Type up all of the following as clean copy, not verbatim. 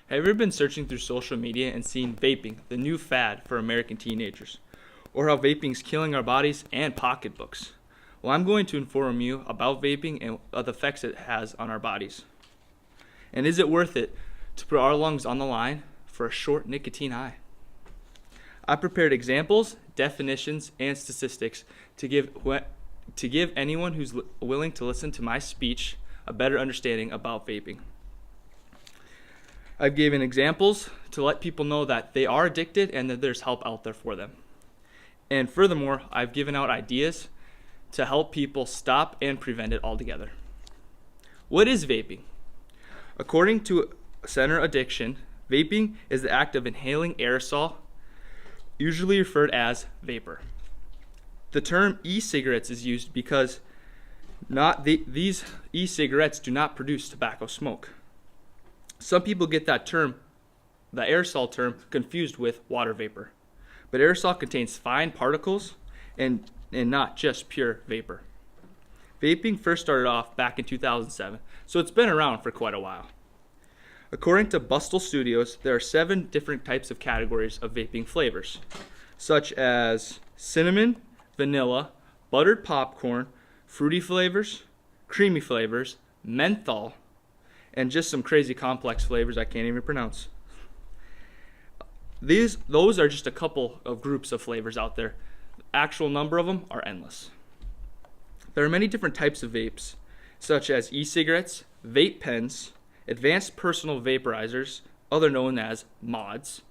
Have you ever been searching through social media and seen vaping, the new fad for American teenagers? Or how vaping is killing our bodies and pocketbooks? Well, I'm going to inform you about vaping and the effects it has on our bodies. And is it worth it to put our lungs on the line for a short nicotine high? I prepared examples, definitions, and statistics to give anyone who's willing to listen to my speech a better understanding about vaping. I've given examples to let people know that they are addicted and that there's help out there for them. And furthermore, I've given out ideas to help people stop and prevent it altogether. What is vaping? According to Center Addiction, vaping is the act of inhaling aerosol, usually referred as vapor. The term e-cigarettes is used because these e-cigarettes do not produce tobacco smoke. Some people get that term, the aerosol term, confused with water vapor. But aerosol contains fine particles and not just pure vapor. Vaping first started off back in 2007, so it's been around for quite a while. According to Bustle Studios, there are 7 different types of categories of vaping flavors, such as cinnamon, vanilla, buttered popcorn, fruity flavors, creamy flavors, menthol, and just some crazy complex flavors I can't even pronounce. Those are just a couple of groups of flavors out there. The actual number of them are endless. There are many different types of vapes, such as e-cigarettes, vape pens, advanced personal vaporizers, other known as mods.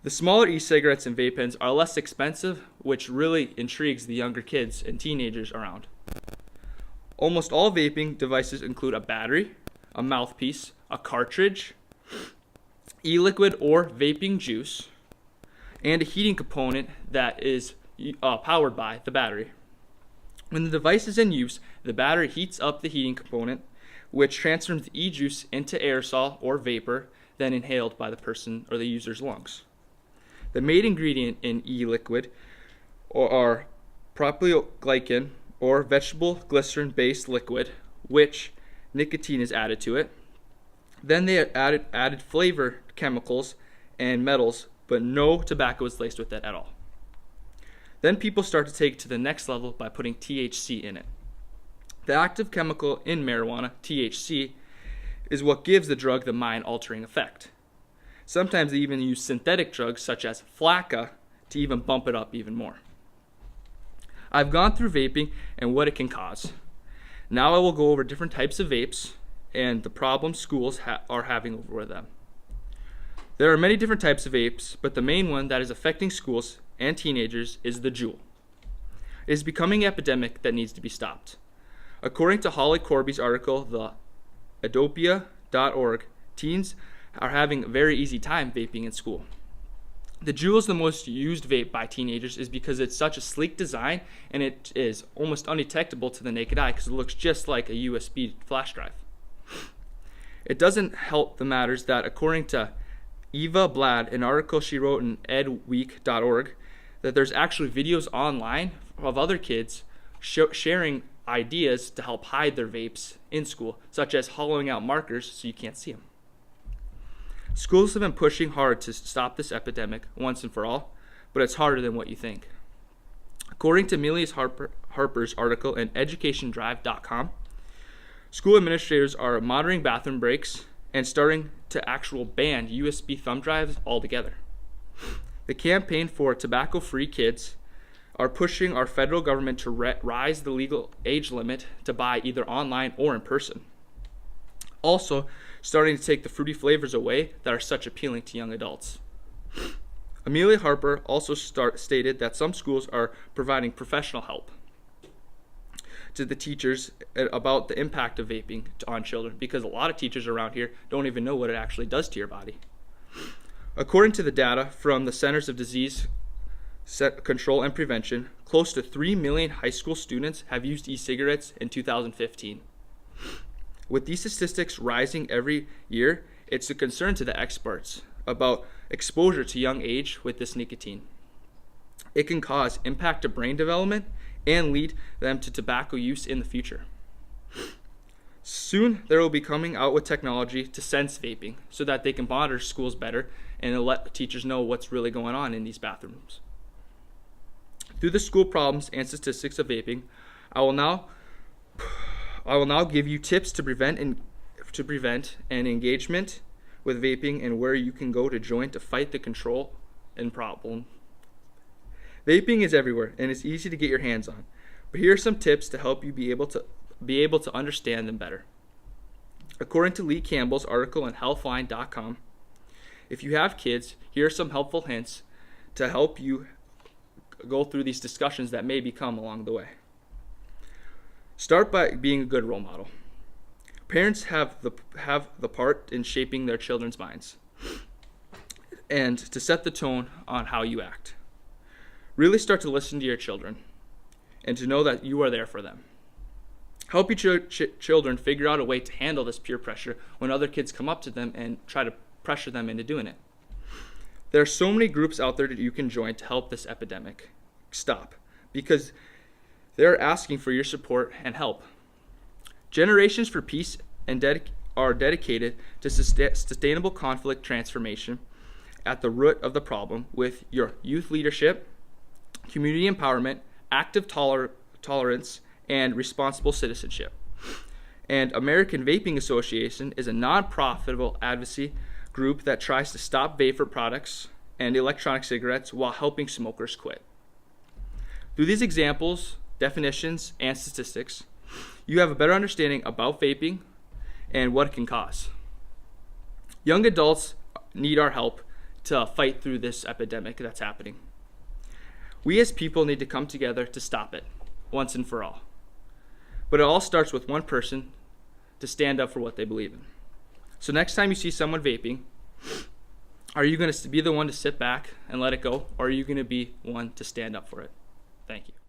The smaller e-cigarettes and vape pens are less expensive, which really intrigues the younger kids and teenagers around. Almost all vaping devices include a battery, a mouthpiece, a cartridge, e-liquid or vaping juice, and a heating component that is powered by the battery. When the device is in use, the battery heats up the heating component, which transforms the e-juice into aerosol or vapor, then inhaled by the person or the user's lungs. The main ingredient in e-liquid are propylglycol or vegetable glycerin-based liquid, which nicotine is added to it. Then they added flavor chemicals and metals, but no tobacco is laced with it at all. Then people start to take it to the next level by putting THC in it. The active chemical in marijuana, THC, is what gives the drug the mind-altering effect. Sometimes they even use synthetic drugs such as flakka to even bump it up even more. I've gone through vaping and what it can cause. Now I will go over different types of vapes and the problems schools are having over them. There are many different types of vapes, but the main one that is affecting schools and teenagers is the Juul. It is becoming an epidemic that needs to be stopped. According to Holly Corby's article, the adopia.org, teens are having a very easy time vaping in school. The Juul is the most used vape by teenagers is because it's such a sleek design and it is almost undetectable to the naked eye because it looks just like a USB flash drive. It doesn't help the matters that according to Eva Blad, an article she wrote in edweek.org, that there's actually videos online of other kids sharing ideas to help hide their vapes in school, such as hollowing out markers so you can't see them. Schools have been pushing hard to stop this epidemic once and for all, but it's harder than what you think. According to Milius Harper's article in educationdrive.com, school administrators are monitoring bathroom breaks and starting to actual ban USB thumb drives altogether. The campaign for tobacco-free kids are pushing our federal government to rise the legal age limit to buy either online or in person. Also, starting to take the fruity flavors away that are such appealing to young adults. Amelia Harper also stated that some schools are providing professional help to the teachers about the impact of vaping on children, because a lot of teachers around here don't even know what it actually does to your body. According to the data from the Centers of Disease Control and Prevention, close to 3 million high school students have used e-cigarettes in 2015. With these statistics rising every year, it's a concern to the experts about exposure to young age with this nicotine. It can cause impact to brain development and lead them to tobacco use in the future. Soon, they will be coming out with technology to sense vaping so that they can monitor schools better and let teachers know what's really going on in these bathrooms. Through the school problems and statistics of vaping, I will now give you tips to prevent and engagement with vaping and where you can go to join to fight the control and problem. Vaping is everywhere and it's easy to get your hands on, but here are some tips to help you be able to understand them better. According to Lee Campbell's article on healthline.com, if you have kids, here are some helpful hints to help you go through these discussions that may become along the way. Start by being a good role model. Parents have the part in shaping their children's minds and to set the tone on how you act. Really start to listen to your children and to know that you are there for them. Help your children figure out a way to handle this peer pressure when other kids come up to them and try to pressure them into doing it. There are so many groups out there that you can join to help this epidemic stop because they're asking for your support and help. Generations for Peace are dedicated to sustainable conflict transformation at the root of the problem with your youth leadership, community empowerment, active tolerance, and responsible citizenship. And American Vaping Association is a non-profitable advocacy group that tries to stop vapor products and electronic cigarettes while helping smokers quit. Through these examples, definitions, and statistics, you have a better understanding about vaping and what it can cause. Young adults need our help to fight through this epidemic that's happening. We as people need to come together to stop it once and for all. But it all starts with one person to stand up for what they believe in. So next time you see someone vaping, are you going to be the one to sit back and let it go, or are you going to be one to stand up for it? Thank you.